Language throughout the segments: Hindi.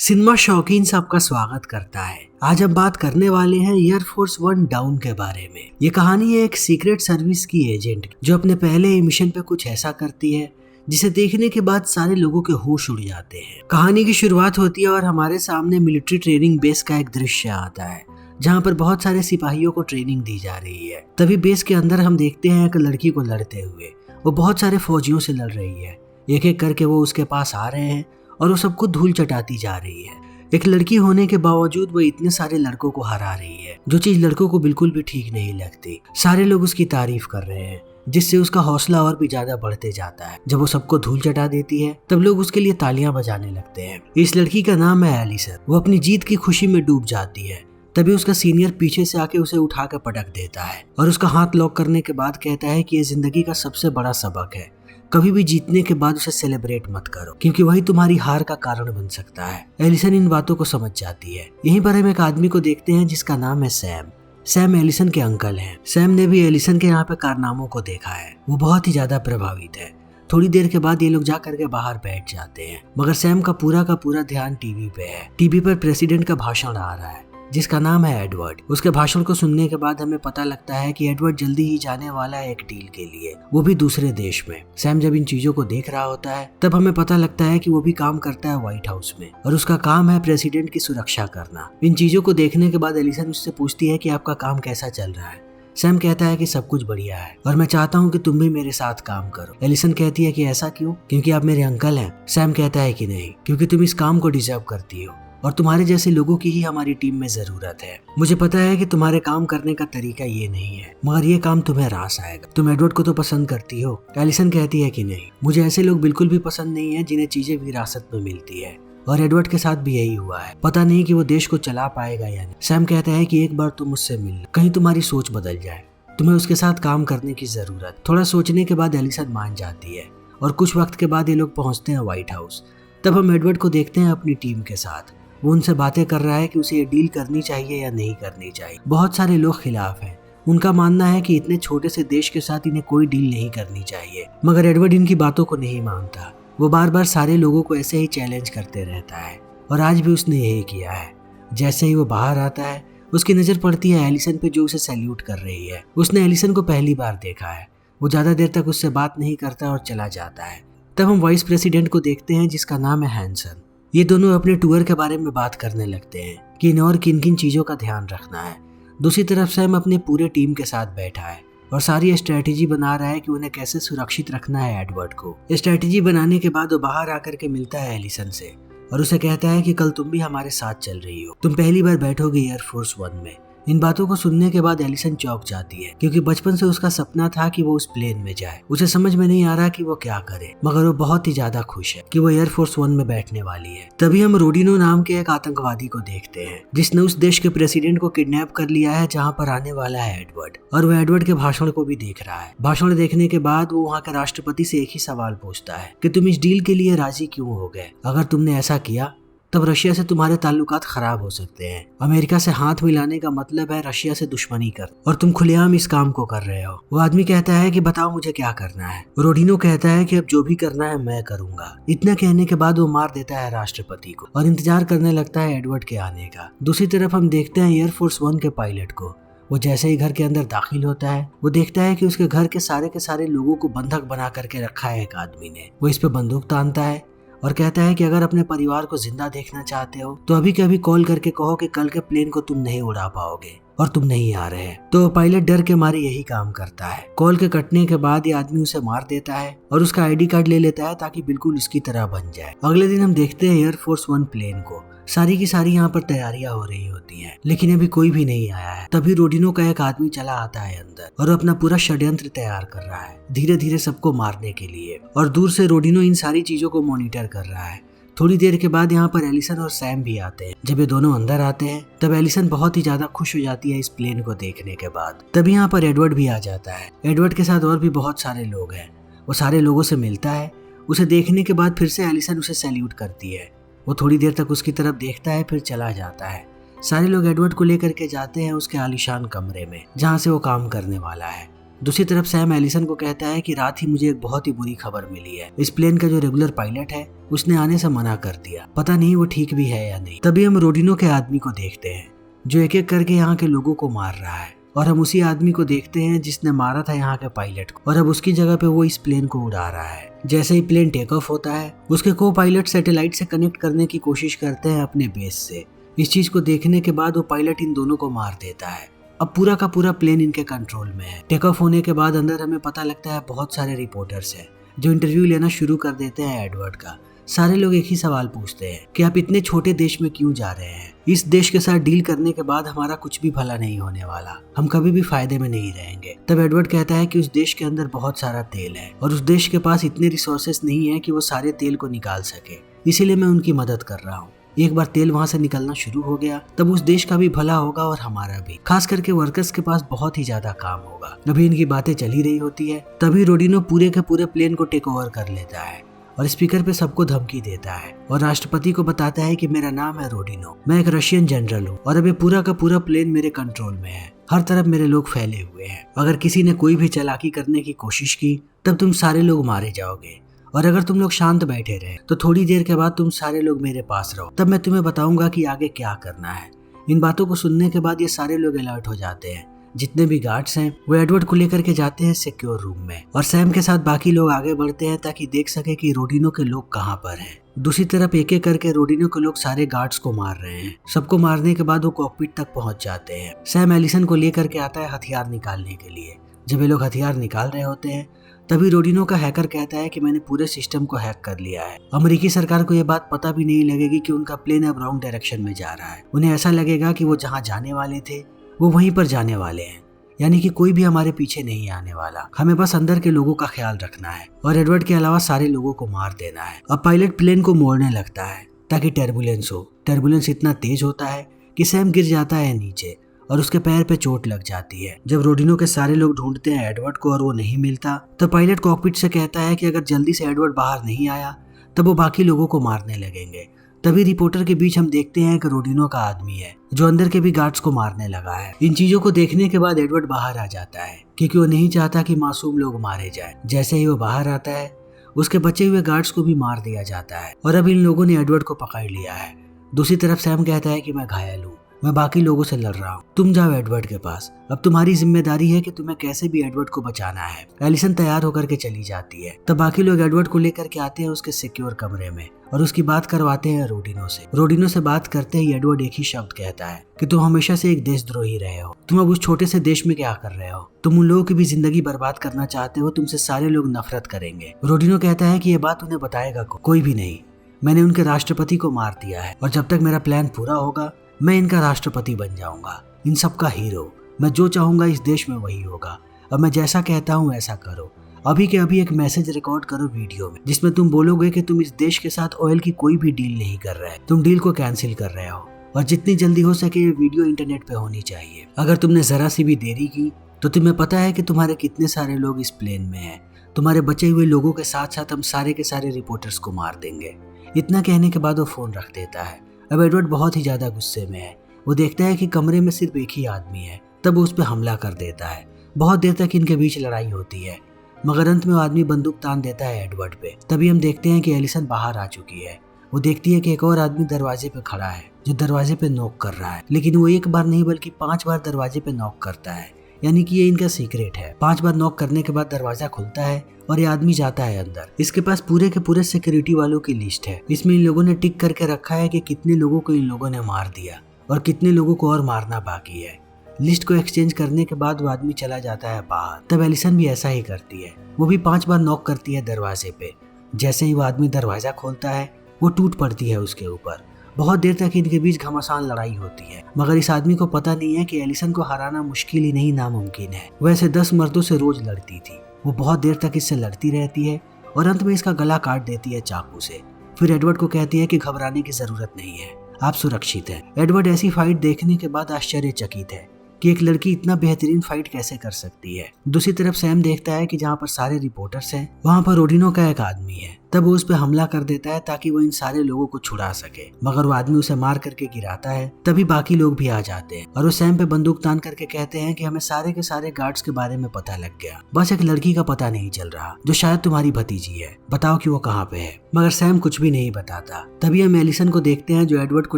सिनेमा शौकीन से आपका स्वागत करता है। आज हम बात करने वाले हैं एयरफोर्स वन डाउन के बारे में। ये कहानी है एक सीक्रेट सर्विस की एजेंट जो अपने पहले मिशन पे कुछ ऐसा करती है जिसे देखने के बाद सारे लोगों के होश उड़ जाते हैं। कहानी की शुरुआत होती है और हमारे सामने मिलिट्री ट्रेनिंग बेस का एक दृश्य आता है जहाँ पर बहुत सारे सिपाहियों को ट्रेनिंग दी जा रही है। तभी बेस के अंदर हम देखते हैं एक लड़की को लड़ते हुए। वो बहुत सारे फौजियों से लड़ रही है। एक एक करके वो उसके पास आ रहे हैं और वो सबको धूल चटाती जा रही है। एक लड़की होने के बावजूद वो इतने सारे लड़कों को हरा रही है, जो चीज लड़कों को बिल्कुल भी ठीक नहीं लगती। सारे लोग उसकी तारीफ कर रहे हैं जिससे उसका हौसला और भी ज्यादा बढ़ते जाता है। जब वो सबको धूल चटा देती है तब लोग उसके लिए तालियां बजाने लगते हैं। इस लड़की का नाम है एलिसन। वो अपनी जीत की खुशी में डूब जाती है। तभी उसका सीनियर पीछे से आके उसे उठा कर पटक देता है और उसका हाथ लॉक करने के बाद कहता है कि ये जिंदगी का सबसे बड़ा सबक है। कभी भी जीतने के बाद उसे सेलिब्रेट मत करो, क्योंकि वही तुम्हारी हार का कारण बन सकता है। एलिसन इन बातों को समझ जाती है। यहीं पर हम एक आदमी को देखते हैं जिसका नाम है सैम। सैम एलिसन के अंकल हैं। सैम ने भी एलिसन के यहाँ पे कारनामों को देखा है। वो बहुत ही ज्यादा प्रभावित है। थोड़ी देर के बाद ये लोग जा करके बाहर बैठ जाते हैं, मगर सैम का पूरा ध्यान टीवी पे है। टीवी पर प्रेसिडेंट का भाषण आ रहा है जिसका नाम है एडवर्ड। उसके भाषण को सुनने के बाद हमें पता लगता है कि एडवर्ड जल्दी ही जाने वाला है एक डील के लिए, वो भी दूसरे देश में। सैम जब इन चीजों को देख रहा होता है तब हमें पता लगता है कि वो भी काम करता है व्हाइट हाउस में और उसका काम है प्रेसिडेंट की सुरक्षा करना। इन चीजों को देखने के बाद एलिसन उससे पूछती है कि आपका काम कैसा चल रहा है। सैम कहता है कि सब कुछ बढ़िया है और मैं चाहता हूँ कि तुम भी मेरे साथ काम करो। एलिसन कहती है कि ऐसा क्यों? क्योंकि आप मेरे अंकल हैं। सैम कहता है कि नहीं, क्योंकि तुम इस काम को डिजर्व करती हो और तुम्हारे जैसे लोगों की ही हमारी टीम में जरूरत है। मुझे पता है कि तुम्हारे काम करने का तरीका ये नहीं है, मगर ये काम तुम्हें रास आएगा। तुम एडवर्ड को तो पसंद करती हो। एलिसन कहती है कि नहीं, मुझे ऐसे लोग बिल्कुल भी पसंद नहीं है जिन्हें चीजें विरासत में मिलती है, और एडवर्ड के साथ भी यही हुआ है। पता नहीं कि वो देश को चला पाएगा या नहीं। सैम कहता है कि एक बार तुम मुझसे मिल लो, कहीं तुम्हारी सोच बदल जाए। तुम्हें उसके साथ काम करने की जरूरत। थोड़ा सोचने के बाद एलिसन मान जाती है और कुछ वक्त के बाद ये लोग पहुंचते हैं व्हाइट हाउस। तब हम एडवर्ड को देखते हैं अपनी टीम के साथ। वो उनसे बातें कर रहा है कि उसे ये डील करनी चाहिए या नहीं करनी चाहिए। बहुत सारे लोग खिलाफ हैं। उनका मानना है कि इतने छोटे से देश के साथ इन्हें कोई डील नहीं करनी चाहिए, मगर एडवर्ड इनकी बातों को नहीं मानता। वो बार बार सारे लोगों को ऐसे ही चैलेंज करते रहता है और आज भी उसने यही किया है। जैसे ही वो बाहर आता है उसकी नजर पड़ती है एलिसन पे जो उसे सैल्यूट कर रही है। उसने एलिसन को पहली बार देखा है। वो ज्यादा देर तक उससे बात नहीं करता और चला जाता है। तब हम वाइस प्रेसिडेंट को देखते हैं जिसका नाम है हैंसन। ये दोनों अपने टूर के बारे में बात करने लगते हैं कि इन और किन किन चीजों का ध्यान रखना है। दूसरी तरफ सैम अपने पूरे टीम के साथ बैठा है और सारी स्ट्रेटेजी बना रहा है कि उन्हें कैसे सुरक्षित रखना है एडवर्ड को। स्ट्रेटेजी बनाने के बाद वो बाहर आकर के मिलता है एलिसन से और उसे कहता है कि कल तुम भी हमारे साथ चल रही हो। तुम पहली बार बैठोगे एयरफोर्स वन में। इन बातों को सुनने के बाद एलिसन चौंक जाती है, क्योंकि बचपन से उसका सपना था कि वो उस प्लेन में जाए। उसे समझ में नहीं आ रहा कि वो क्या करे, मगर वो बहुत ही ज्यादा खुश है कि वो एयरफोर्स वन में बैठने वाली है। तभी हम रोडिनो नाम के एक आतंकवादी को देखते हैं जिसने उस देश के प्रेसिडेंट को किडनैप कर लिया है जहाँ पर आने वाला है एडवर्ड, और वो एडवर्ड के भाषण को भी देख रहा है। भाषण देखने के बाद वो वहाँ के राष्ट्रपति से एक ही सवाल पूछता है कि तुम इस डील के लिए राजी क्यों हो गए? अगर तुमने ऐसा किया तब रशिया से तुम्हारे ताल्लुकात खराब हो सकते हैं। अमेरिका से हाथ मिलाने का मतलब है रशिया से दुश्मनी कर, और तुम खुलेआम इस काम को कर रहे हो। वो आदमी कहता है कि बताओ मुझे क्या करना है। रोडिनो कहता है कि अब जो भी करना है मैं करूंगा। इतना कहने के बाद वो मार देता है राष्ट्रपति को और इंतजार करने लगता है एडवर्ड के आने का। दूसरी तरफ हम देखते हैं एयरफोर्स वन के पायलट को। वो जैसे ही घर के अंदर दाखिल होता है वो देखता है कि उसके घर के सारे लोगों को बंधक बना करके रखा है एक आदमी ने। वो इस पे बंदूक तानता है और कहता है कि अगर अपने परिवार को जिंदा देखना चाहते हो तो अभी कभी कॉल करके कहो कि कल के प्लेन को तुम नहीं उड़ा पाओगे और तुम नहीं आ रहे। तो पायलट डर के मारे यही काम करता है। कॉल के कटने के बाद ये आदमी उसे मार देता है और उसका आईडी कार्ड ले लेता है ताकि बिल्कुल उसकी तरह बन जाए। अगले दिन हम देखते हैं एयरफोर्स वन प्लेन को। सारी की सारी यहाँ पर तैयारियां हो रही होती हैं, लेकिन अभी कोई भी नहीं आया है। तभी रोडिनो का एक आदमी चला आता है अंदर और अपना पूरा षड्यंत्र तैयार कर रहा है धीरे धीरे सबको मारने के लिए, और दूर से रोडिनो इन सारी चीजों को मॉनिटर कर रहा है। थोड़ी देर के बाद यहाँ पर एलिसन और सैम भी आते हैं। जब ये दोनों अंदर आते हैं तब एलिसन बहुत ही ज्यादा खुश हो जाती है इस प्लेन को देखने के बाद। तभी यहाँ पर एडवर्ड भी आ जाता है। एडवर्ड के साथ और भी बहुत सारे लोग हैं। वो सारे लोगों से मिलता है। उसे देखने के बाद फिर से एलिसन उसे सैल्यूट करती है। वो थोड़ी देर तक उसकी तरफ देखता है फिर चला जाता है। सारे लोग एडवर्ड को लेकर के जाते हैं उसके आलीशान कमरे में जहाँ से वो काम करने वाला है। दूसरी तरफ सैम एलिसन को कहता है कि रात ही मुझे एक बहुत ही बुरी खबर मिली है। इस प्लेन का जो रेगुलर पायलट है उसने आने से मना कर दिया। पता नहीं वो ठीक भी है या नहीं। तभी हम रोडिनो के आदमी को देखते हैं जो एक एक करके यहाँ के लोगों को मार रहा है, और हम उसी आदमी को देखते हैं जिसने मारा था यहाँ के पायलट को, और अब उसकी जगह पे वो इस प्लेन को उड़ा रहा है। जैसे ही प्लेन टेक ऑफ होता है उसके को पायलट सैटेलाइट से कनेक्ट करने की कोशिश करते हैं अपने बेस से। इस चीज को देखने के बाद वो पायलट इन दोनों को मार देता है। अब पूरा का पूरा प्लेन इनके कंट्रोल में है। टेक ऑफ होने के बाद अंदर हमें पता लगता है बहुत सारे रिपोर्टर्स हैं जो इंटरव्यू लेना शुरू कर देते हैं एडवर्ड का। सारे लोग एक ही सवाल पूछते हैं कि आप इतने छोटे देश में क्यों जा रहे हैं? इस देश के साथ डील करने के बाद हमारा कुछ भी भला नहीं होने वाला, हम कभी भी फायदे में नहीं रहेंगे। तब एडवर्ड कहता है कि उस देश के अंदर बहुत सारा तेल है और उस देश के पास इतने रिसोर्सेस नहीं है कि वो सारे तेल को निकाल सके, इसीलिए मैं उनकी मदद कर रहा हूँ। एक बार तेल वहां से निकलना शुरू हो गया तब उस देश का भी भला होगा और हमारा भी। खास करके वर्कर्स के पास बहुत ही ज्यादा काम होगा। अभी इनकी बातें चल ही रही होती है तभी रोडिनो पूरे के पूरे प्लेन को टेक ओवर कर लेता है और स्पीकर पे सबको धमकी देता है और राष्ट्रपति को बताता है कि मेरा नाम है रोडिनो, मैं एक रशियन जनरल हूँ और अभी पूरा का पूरा प्लेन मेरे कंट्रोल में है। हर तरफ मेरे लोग फैले हुए हैं। अगर किसी ने कोई भी चालाकी करने की कोशिश की तब तुम सारे लोग मारे जाओगे, और अगर तुम लोग शांत बैठे रहे तो थोड़ी देर के बाद तुम सारे लोग मेरे पास रहो, तब मैं तुम्हें बताऊंगा कि आगे क्या करना है। इन बातों को सुनने के बाद ये सारे लोग अलर्ट हो जाते हैं। जितने भी गार्ड्स हैं वो एडवर्ड को लेकर के जाते हैं सिक्योर रूम में, और सैम के साथ बाकी लोग आगे बढ़ते हैं ताकि देख सके कि रोडिनो के लोग कहाँ पर हैं। दूसरी तरफ एक एक करके रोडिनो के लोग सारे गार्ड्स को मार रहे हैं। सबको मारने के बाद वो कॉकपिट तक पहुंच जाते हैं। सैम एलिसन को लेकर के आता है हथियार निकालने के लिए। जब ये लोग हथियार निकाल रहे होते हैं तभी रोडिनो का हैकर कहता है कि मैंने पूरे सिस्टम को हैक कर लिया है। अमेरिकी सरकार को यह बात पता भी नहीं लगेगी कि उनका प्लेन अब रॉन्ग डायरेक्शन में जा रहा है। उन्हें ऐसा लगेगा कि वो जहाँ जाने वाले थे वो वहीं पर जाने वाले हैं, यानी कि कोई भी हमारे पीछे नहीं आने वाला। हमें बस अंदर के लोगों का ख्याल रखना है और एडवर्ड के अलावा सारे लोगों को मार देना है। अब पायलट प्लेन को मोड़ने लगता है ताकि टर्बुलेंस हो। टर्बुलेंस इतना तेज होता है कि सैम गिर जाता है नीचे और उसके पैर पे चोट लग जाती है। जब रोडिनो के सारे लोग ढूंढते हैं एडवर्ड को और वो नहीं मिलता तो पायलट कॉकपिट से कहता है कि अगर जल्दी से एडवर्ड बाहर नहीं आया तब वो बाकी लोगों को मारने लगेंगे। तभी रिपोर्टर के बीच हम देखते हैं कि रोडिनो का आदमी है जो अंदर के भी गार्ड्स को मारने लगा है। इन चीजों को देखने के बाद एडवर्ड बाहर आ जाता है क्योंकि वो नहीं चाहता कि मासूम लोग मारे जाएं। जैसे ही वो बाहर आता है उसके बचे हुए गार्ड्स को भी मार दिया जाता है और अब इन लोगों ने एडवर्ड को पकड़ लिया है। दूसरी तरफ सैम कहता है कि मैं घायल हूँ, मैं बाकी लोगों से लड़ रहा हूँ, तुम जाओ एडवर्ड के पास। अब तुम्हारी जिम्मेदारी है कि तुम्हें कैसे भी एडवर्ड को बचाना है। एलिसन तैयार होकर के चली जाती है। तब बाकी लोग एडवर्ड को लेकर के आते हैं उसके सिक्योर कमरे में और उसकी बात करवाते हैं रोडिनो से। रोडिनो से बात करते ही एडवर्ड एक ही शब्द कहता है कि तुम हमेशा से एक देशद्रोही रहे हो, तुम अब उस छोटे से देश में क्या कर रहे हो, तुम उन लोगों की भी जिंदगी बर्बाद करना चाहते हो, तुमसे सारे लोग नफरत करेंगे। रोडिनो कहता है कि ये बात उन्हें बताएगा कोई भी नहीं, मैंने उनके राष्ट्रपति को मार दिया है और जब तक मेरा प्लान पूरा होगा मैं इनका राष्ट्रपति बन जाऊंगा, इन सब का हीरो। मैं जो चाहूंगा इस देश में वही होगा। अब मैं जैसा कहता हूँ ऐसा करो। अभी के अभी एक मैसेज रिकॉर्ड करो वीडियो में जिसमें तुम बोलोगे कि तुम इस देश के साथ ऑयल की कोई भी डील नहीं कर रहे, तुम डील को कैंसिल कर रहे हो और जितनी जल्दी हो सके ये वीडियो इंटरनेट पे होनी चाहिए। अगर तुमने जरा सी भी देरी की तो तुम्हें पता है कि तुम्हारे कितने सारे लोग इस प्लेन में हैं। तुम्हारे बचे हुए लोगों के साथ साथ हम सारे के सारे रिपोर्टर्स को मार देंगे। इतना कहने के बाद वो फोन रख देता है। अब एडवर्ड बहुत ही ज्यादा गुस्से में है। वो देखता है कि कमरे में सिर्फ एक ही आदमी है, तब वो उस पर हमला कर देता है। बहुत देर तक इनके बीच लड़ाई होती है मगर अंत में वो आदमी बंदूक तान देता है एडवर्ड पे। तभी हम देखते हैं कि एलिसन बाहर आ चुकी है। वो देखती है कि एक और आदमी दरवाजे पे खड़ा है जो दरवाजे पे नॉक कर रहा है, लेकिन वो एक बार नहीं बल्कि 5 बार दरवाजे पे नॉक करता है, यानी कि ये इनका सीक्रेट है। 5 बार नॉक करने के बाद दरवाजा खुलता है और ये आदमी जाता है अंदर। इसके पास पूरे के पूरे सिक्योरिटी वालों की लिस्ट है। इसमें इन लोगों ने टिक करके रखा है कि कितने लोगों को इन लोगों ने मार दिया और कितने लोगों को और मारना बाकी है। लिस्ट को एक्सचेंज करने के बाद वो आदमी चला जाता है बाहर। तब एलिसन भी ऐसा ही करती है, वो भी 5 बार नॉक करती है दरवाजे पे। जैसे ही वो आदमी दरवाजा खोलता है वो टूट पड़ती है उसके ऊपर। बहुत देर तक इनके बीच घमासान लड़ाई होती है मगर इस आदमी को पता नहीं है कि एलिसन को हराना मुश्किल ही नहीं नामुमकिन है। वैसे 10 मर्दों से रोज लड़ती थी। वो बहुत देर तक इससे लड़ती रहती है और अंत में इसका गला काट देती है चाकू से। फिर एडवर्ड को कहती है कि घबराने की जरूरत नहीं है, आप सुरक्षित हैं। एडवर्ड ऐसी फाइट देखने के बाद आश्चर्यचकित है कि एक लड़की इतना बेहतरीन फाइट कैसे कर सकती है। दूसरी तरफ सैम देखता है कि जहाँ पर सारे रिपोर्टर्स हैं वहाँ पर रोडिनो का एक आदमी है। तब वो उस पर हमला कर देता है ताकि वो इन सारे लोगों को छुड़ा सके, मगर वो आदमी उसे मार करके गिराता है। तभी बाकी लोग भी आ जाते हैं और वो सैम पे बंदूक तान करके कहते हैं कि हमें सारे के सारे गार्ड्स के बारे में पता लग गया, बस एक लड़की का पता नहीं चल रहा जो शायद तुम्हारी भतीजी है, बताओ कि वो कहाँ पे है। मगर सैम कुछ भी नहीं बताता। तभी हम एलिसन को देखते हैं जो एडवर्ड को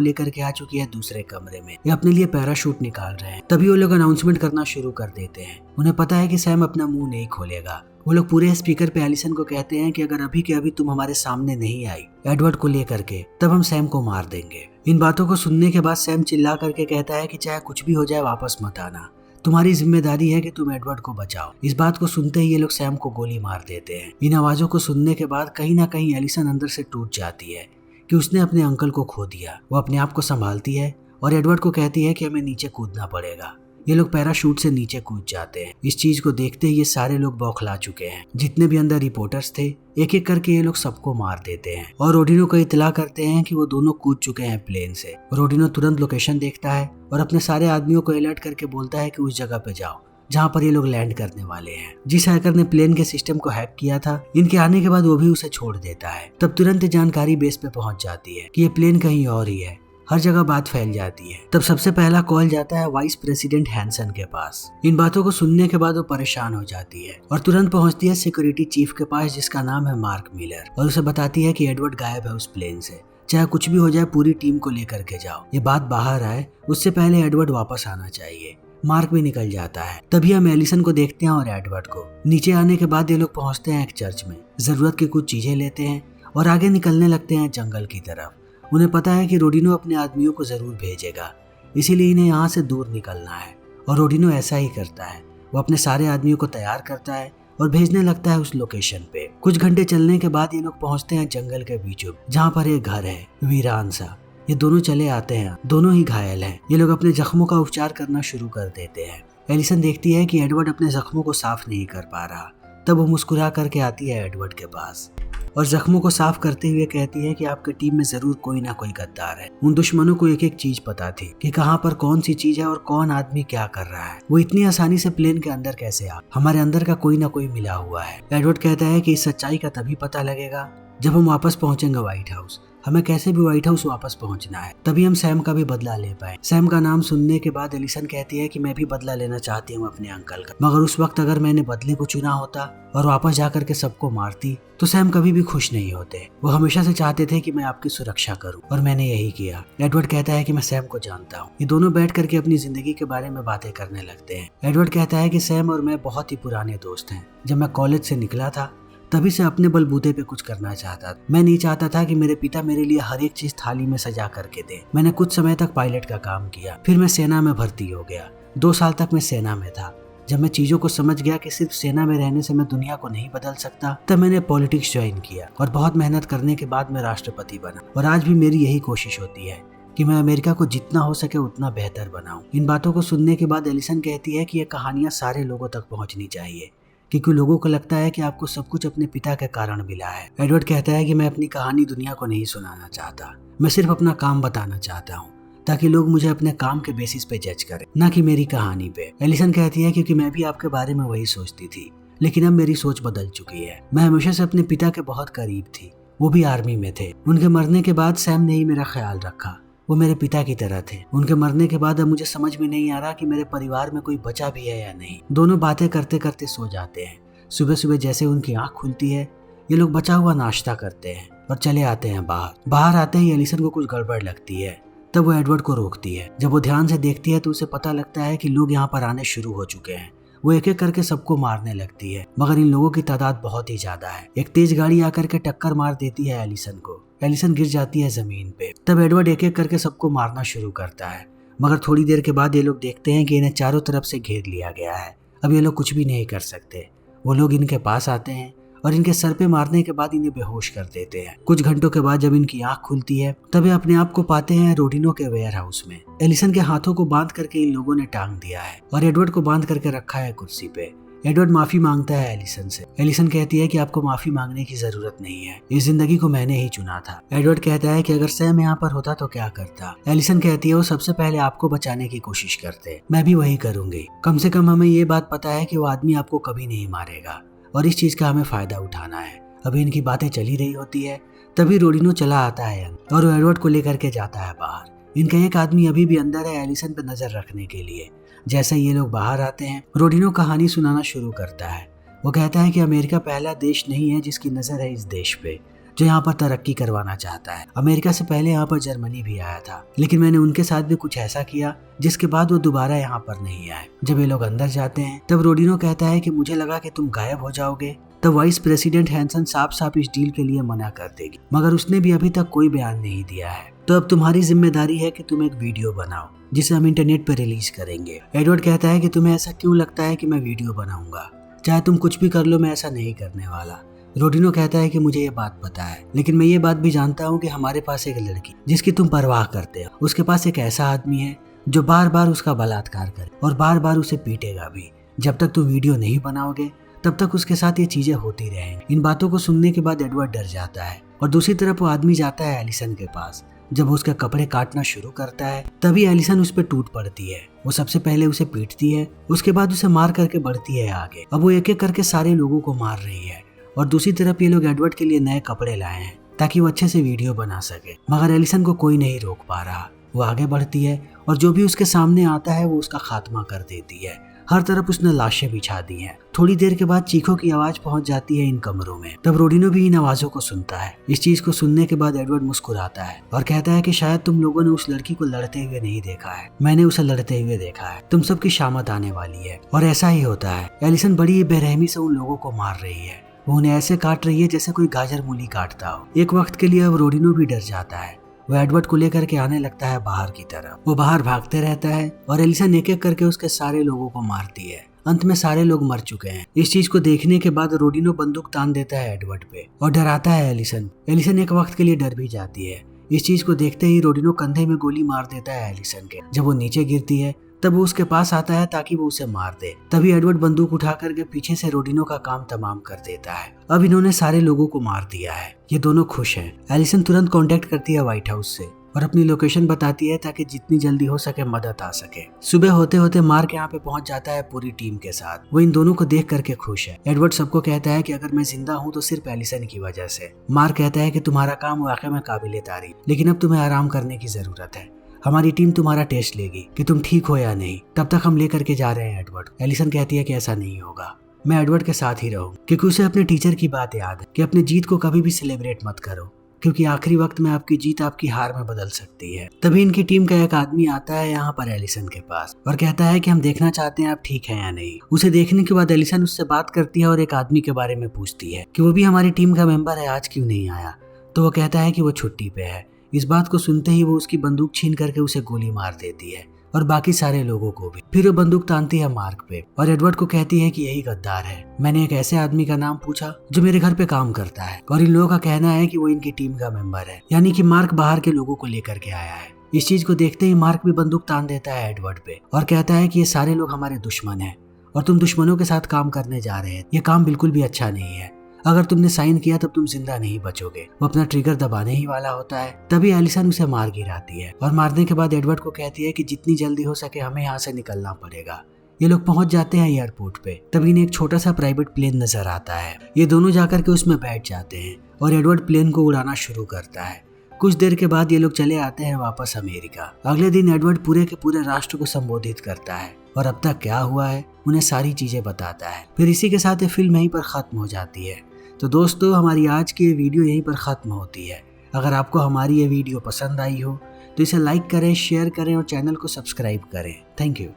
लेकर के आ चुकी है दूसरे कमरे में। ये अपने लिए पैराशूट निकाल रहे हैं। तभी वो लोग अनाउंसमेंट करना शुरू कर देते हैं। उन्हें पता है कि सैम अपना मुंह नहीं खोलेगा। वो लोग पूरे स्पीकर पे एलिसन को कहते हैं कि अगर अभी के अभी तुम हमारे सामने नहीं आई एडवर्ड को लेकर के, तब हम सैम को मार देंगे। इन बातों को सुनने के बाद सैम चिल्ला करके कहता है कि चाहे कुछ भी हो जाए वापस मत आना, तुम्हारी जिम्मेदारी है कि तुम एडवर्ड को बचाओ। इस बात को सुनते ही ये लोग सैम को गोली मार देते हैं। इन आवाजों को सुनने के बाद कहीं ना कहीं एलिसन अंदर से टूट जाती है कि उसने अपने अंकल को खो दिया। वो अपने आप को संभालती है और एडवर्ड को कहती है कि हमें नीचे कूदना पड़ेगा। ये लोग पैराशूट से नीचे कूद जाते हैं। इस चीज को देखते ही ये सारे लोग बौखला चुके हैं। जितने भी अंदर रिपोर्टर्स थे एक एक करके ये लोग सबको मार देते हैं और रोडिनो को इत्तला करते हैं कि वो दोनों कूद चुके हैं प्लेन से। रोडिनो तुरंत लोकेशन देखता है और अपने सारे आदमियों को अलर्ट करके बोलता है कि उस जगह पे जाओ जहाँ पर ये लोग लैंड करने वाले हैं। जिस हैकर ने प्लेन के सिस्टम को हैक किया था, इनके आने के बाद वो भी उसे छोड़ देता है। तब तुरंत जानकारी बेस पे पहुंच जाती है कि ये प्लेन कहीं और ही है। हर जगह बात फैल जाती है। तब सबसे पहला कॉल जाता है वाइस प्रेसिडेंट हैंसन के पास। इन बातों को सुनने के बाद वो परेशान हो जाती है और तुरंत पहुंचती है सिक्योरिटी चीफ के पास जिसका नाम है मार्क मिलर, और उसे बताती है कि एडवर्ड गायब है उस प्लेन से, चाहे कुछ भी हो जाए पूरी टीम को लेकर के जाओ। ये बात बाहर आए उससे पहले एडवर्ड वापस आना चाहिए। मार्क भी निकल जाता है। तभी हम एलिसन को देखते हैं और एडवर्ड को। नीचे आने के बाद ये लोग पहुंचते हैं एक चर्च में, जरूरत की कुछ चीजें लेते हैं और आगे निकलने लगते हैं जंगल की तरफ। उन्हें पता है कि रोडिनो अपने आदमियों को जरूर भेजेगा, इसीलिए इन्हें यहाँ से दूर निकलना है और रोडिनो ऐसा ही करता है। वो अपने सारे आदमियों को तैयार करता है और भेजने लगता है उस लोकेशन पे। कुछ घंटे चलने के बाद ये लोग पहुंचते हैं जंगल के बीचों जहाँ पर एक घर है वीरान सा। ये दोनों चले आते हैं, दोनों ही घायल हैं। ये लोग अपने जख्मों का उपचार करना शुरू कर देते हैं। एलिसन देखती है कि एडवर्ड अपने जख्मों को साफ नहीं कर पा रहा। तब वो मुस्कुरा करके आती है एडवर्ड के पास और जख्मों को साफ करते हुए कहती है कि आपकी टीम में जरूर कोई ना कोई गद्दार है। उन दुश्मनों को एक एक चीज पता थी कि कहाँ पर कौन सी चीज है और कौन आदमी क्या कर रहा है। वो इतनी आसानी से प्लेन के अंदर कैसे आ, हमारे अंदर का कोई ना कोई मिला हुआ है। एडवर्ड कहता है कि इस सच्चाई का तभी पता लगेगा जब हम वापस पहुंचेंगे व्हाइट हाउस। हमें कैसे भी व्हाइट हाउस वापस पहुंचना है, तभी हम सैम का भी बदला ले पाए। सैम का नाम सुनने के बाद एलिसन कहती है कि मैं भी बदला लेना चाहती हूँ अपने अंकल का, मगर उस वक्त अगर मैंने बदले को चुना होता और वापस जाकर के सबको मारती तो सैम कभी भी खुश नहीं होते। वो हमेशा से चाहते थे कि मैं आपकी सुरक्षा करूं और मैंने यही किया। एडवर्ड कहता है कि मैं सैम को जानता हूँ। ये दोनों बैठ करके अपनी जिंदगी के बारे में बातें करने लगते हैं। एडवर्ड कहता है कि सैम और मैं बहुत ही पुराने दोस्त हैं। जब मैं कॉलेज से निकला था तभी से अपने बलबूते पे कुछ करना चाहता था। मैं नहीं चाहता था कि मेरे पिता मेरे लिए हर एक चीज थाली में सजा करके दे। मैंने कुछ समय तक पायलट का काम किया, फिर मैं सेना में भर्ती हो गया। 2 साल तक मैं सेना में था। जब मैं चीजों को समझ गया कि सिर्फ सेना में रहने से मैं दुनिया को नहीं बदल सकता, तब मैंने पॉलिटिक्स ज्वाइन किया और बहुत मेहनत करने के बाद मैं राष्ट्रपति बना। और आज भी मेरी यही कोशिश होती है कि मैं अमेरिका को जितना हो सके उतना बेहतर बनाऊं। इन बातों को सुनने के बाद एलिसन कहती है कि ये कहानियां सारे लोगों तक पहुंचनी चाहिए, क्योंकि लोगों को लगता है कि आपको सब कुछ अपने पिता के कारण मिला है। एडवर्ड कहता है कि मैं अपनी कहानी दुनिया को नहीं सुनाना चाहता, मैं सिर्फ अपना काम बताना चाहता हूँ ताकि लोग मुझे अपने काम के बेसिस पे जज करें, ना कि मेरी कहानी पे। एलिसन कहती है क्योंकि मैं भी आपके बारे में वही सोचती थी, लेकिन अब मेरी सोच बदल चुकी है। मैं हमेशा से अपने पिता के बहुत करीब थी, वो भी आर्मी में थे। उनके मरने के बाद सैम ने ही मेरा ख्याल रखा, वो मेरे पिता की तरह थे। उनके मरने के बाद अब मुझे समझ में नहीं आ रहा कि मेरे परिवार में कोई बचा भी है या नहीं। दोनों बातें करते करते सो जाते हैं। सुबह सुबह जैसे उनकी आंख खुलती है ये लोग बचा हुआ नाश्ता करते हैं और चले आते हैं बाहर। बाहर आते ही एलिसन को कुछ गड़बड़ लगती है, तब वो एडवर्ड को रोकती है। जब वो ध्यान से देखती है तो उसे पता लगता है कि लोग यहाँ पर आने शुरू हो चुके हैं। वो एक एक करके सबको मारने लगती है, मगर इन लोगों की तादाद बहुत ही ज्यादा है। एक तेज गाड़ी आकर के टक्कर मार देती है एलिसन को। एलिसन गिर जाती है जमीन पे। तब एडवर्ड एक एक करके सबको मारना शुरू करता है, मगर थोड़ी देर के बाद ये लोग देखते हैं कि इन्हें चारों तरफ से घेर लिया गया है। अब ये लोग कुछ भी नहीं कर सकते। वो लोग इनके पास आते हैं और इनके सर पे मारने के बाद इन्हें बेहोश कर देते हैं। कुछ घंटों के बाद जब इनकी आंख खुलती है तब ये अपने आप को पाते हैं रोडिनो के वेयर हाउस में। एलिसन के हाथों को बांध करके इन लोगों ने टांग दिया है और एडवर्ड को बांध करके रखा है कुर्सी पे। एडवर्ड माफी मांगता है एलिसन से। एलिसन कहती है कि आपको माफी मांगने की जरूरत नहीं है, इस जिंदगी को मैंने ही चुना था। एडवर्ड कहता है कि अगर सैम यहाँ पर होता तो क्या करता। एलिसन कहती है वो सबसे पहले आपको बचाने की कोशिश करते, मैं भी वही करूंगी। कम से कम हमें ये बात पता है कि वो आदमी आपको कभी नहीं मारेगा और इस चीज का हमें फायदा उठाना है। अभी इनकी बातें चली रही होती है, तभी रोडिनो चला आता है और वो एडवर्ड को लेकर के जाता है बाहर। इनका एक आदमी अभी भी अंदर है एलिसन पे नजर रखने के लिए। जैसे ये लोग बाहर आते हैं, रोडिनो कहानी सुनाना शुरू करता है। वो कहता है कि अमेरिका पहला देश नहीं है जिसकी नजर है इस देश पे, जो यहाँ पर तरक्की करवाना चाहता है। अमेरिका से पहले यहाँ पर जर्मनी भी आया था, लेकिन मैंने उनके साथ भी कुछ ऐसा किया जिसके बाद वो दोबारा यहाँ पर नहीं आए। जब ये लोग अंदर जाते हैं तब रोडिनो कहता है कि मुझे लगा कि तुम गायब हो जाओगे। तब वाइस प्रेसिडेंट हैंसन साफ साफ इस डील के लिए मना कर देगी, मगर उसने भी अभी तक कोई बयान नहीं दिया है। तो अब तुम्हारी जिम्मेदारी है कि तुम एक वीडियो बनाओ जिसे हम इंटरनेट पर रिलीज करेंगे। एडवर्ड कहता है कि तुम्हें ऐसा क्यों लगता है कि मैं वीडियो बनाऊंगा? चाहे तुम कुछ भी कर लो, मैं ऐसा नहीं करने वाला। रोडिनो कहता है कि मुझे ये बात पता है, लेकिन मैं ये बात भी जानता हूँ कि हमारे पास एक लड़की जिसकी तुम परवाह करते हो, उसके पास एक ऐसा आदमी है जो बार बार उसका बलात्कार करे और बार बार उसे पीटेगा भी। जब तक तुम वीडियो नहीं बनाओगे तब तक उसके साथ ये चीजें होती रहेंगी। इन बातों को सुनने के बाद एडवर्ड डर जाता है और दूसरी तरफ वो आदमी जाता है एलिसन के पास। जब वो उसके कपड़े काटना शुरू करता है तभी एलिसन उस पर टूट पड़ती है। वो सबसे पहले उसे पीटती है, उसके बाद उसे मार करके बढ़ती है आगे। अब वो एक एक करके सारे लोगों को मार रही है और दूसरी तरफ ये लोग एडवर्ड के लिए नए कपड़े लाए हैं ताकि वो अच्छे से वीडियो बना सके, मगर एलिसन को कोई नहीं रोक पा रहा। वो आगे बढ़ती है और जो भी उसके सामने आता है वो उसका खात्मा कर देती है। हर तरफ उसने लाशें बिछा दी हैं। थोड़ी देर के बाद चीखों की आवाज पहुंच जाती है इन कमरों में। तब रोडिनो भी इन आवाजों को सुनता है। इस चीज को सुनने के बाद एडवर्ड मुस्कुराता है और कहता है कि शायद तुम लोगों ने उस लड़की को लड़ते हुए नहीं देखा है, मैंने उसे लड़ते हुए देखा है। तुम सबकी शामत आने वाली है। और ऐसा ही होता है। एलिसन बड़ी बेरहमी से उन लोगों को मार रही है। वो उन्हें ऐसे काट रही है जैसे कोई गाजर मूली काटता हो। एक वक्त के लिए अब रोडिनो भी डर जाता है। वो एडवर्ड को लेकर के आने लगता है बाहर की तरफ। वो बाहर भागते रहता है और एलिसन एक एक करके उसके सारे लोगों को मारती है। अंत में सारे लोग मर चुके हैं। इस चीज को देखने के बाद रोडिनो बंदूक तान देता है एडवर्ड पे और डराता है एलिसन। एलिसन एक वक्त के लिए डर भी जाती है। इस चीज को देखते ही रोडिनो कंधे में गोली मार देता है एलिसन के। जब वो नीचे गिरती है तब वो उसके पास आता है ताकि वो उसे मार दे। तभी एडवर्ड बंदूक उठा करके पीछे से रोडिनो का काम तमाम कर देता है। अब इन्होंने सारे लोगों को मार दिया है। ये दोनों खुश हैं। एलिसन तुरंत कांटेक्ट करती है व्हाइट हाउस से और अपनी लोकेशन बताती है ताकि जितनी जल्दी हो सके मदद आ सके। सुबह होते होते मार्क यहाँ पे पहुंच जाता है पूरी टीम के साथ। वो इन दोनों को देख करके खुश है। एडवर्ड सबको कहता है कि अगर मैं जिंदा हूँ तो सिर्फ एलिसन की वजह से। मार्क कहता है कि तुम्हारा काम वाकई में काबिले तारीफ, लेकिन अब तुम्हें आराम करने की जरूरत है। हमारी टीम तुम्हारा टेस्ट लेगी कि तुम ठीक हो या नहीं, तब तक हम लेकर के जा रहे हैं एडवर्ड। एलिसन कहती है कि ऐसा नहीं होगा, मैं एडवर्ड के साथ ही रहूं, क्योंकि उसे अपने टीचर की बात याद है कि अपनी जीत को कभी भी सेलिब्रेट मत करो, क्योंकि आखिरी वक्त में आपकी जीत आपकी हार में बदल सकती है। तभी इनकी टीम का एक आदमी आता है यहाँ पर एलिसन के पास और कहता है कि हम देखना चाहते हैं आप ठीक हैं या नहीं। उसे देखने के बाद एलिसन उससे बात करती है और एक आदमी के बारे में पूछती है कि वो भी हमारी टीम का मेंबर है, आज क्यों नहीं आया। तो वो कहता है कि वो छुट्टी पे है। इस बात को सुनते ही वो उसकी बंदूक छीन करके उसे गोली मार देती है और बाकी सारे लोगों को भी। फिर वो बंदूक तानती है मार्क पे और एडवर्ड को कहती है कि यही गद्दार है। मैंने एक ऐसे आदमी का नाम पूछा जो मेरे घर पे काम करता है और इन लोगों का कहना है कि वो इनकी टीम का मेंबर है, यानी कि मार्क बाहर के लोगों को लेकर के आया है। इस चीज को देखते ही मार्क भी बंदूक तान देता है एडवर्ड पे और कहता है कि ये सारे लोग हमारे दुश्मन हैं और तुम दुश्मनों के साथ काम करने जा रहे हैं। ये काम बिल्कुल भी अच्छा नहीं है। अगर तुमने साइन किया तब तुम जिंदा नहीं बचोगे। वो अपना ट्रिगर दबाने ही वाला होता है, तभी एलिसन उसे मार गिराती है और मारने के बाद एडवर्ड को कहती है कि जितनी जल्दी हो सके हमें यहाँ से निकलना पड़ेगा। ये लोग पहुंच जाते हैं एयरपोर्ट पे। तभी इन्हें एक छोटा सा प्राइवेट प्लेन नजर आता है। ये दोनों जाकर के उसमें बैठ जाते हैं और एडवर्ड प्लेन को उड़ाना शुरू करता है। कुछ देर के बाद ये लोग चले आते हैं वापस अमेरिका। अगले दिन एडवर्ड पूरे के पूरे राष्ट्र को संबोधित करता है और अब तक क्या हुआ है उन्हें सारी चीजें बताता है। फिर इसी के साथ ये फिल्म यहीं पर खत्म हो जाती है। तो दोस्तों, हमारी आज की ये वीडियो यहीं पर ख़त्म होती है। अगर आपको हमारी ये वीडियो पसंद आई हो तो इसे लाइक करें, शेयर करें और चैनल को सब्सक्राइब करें। Thank you.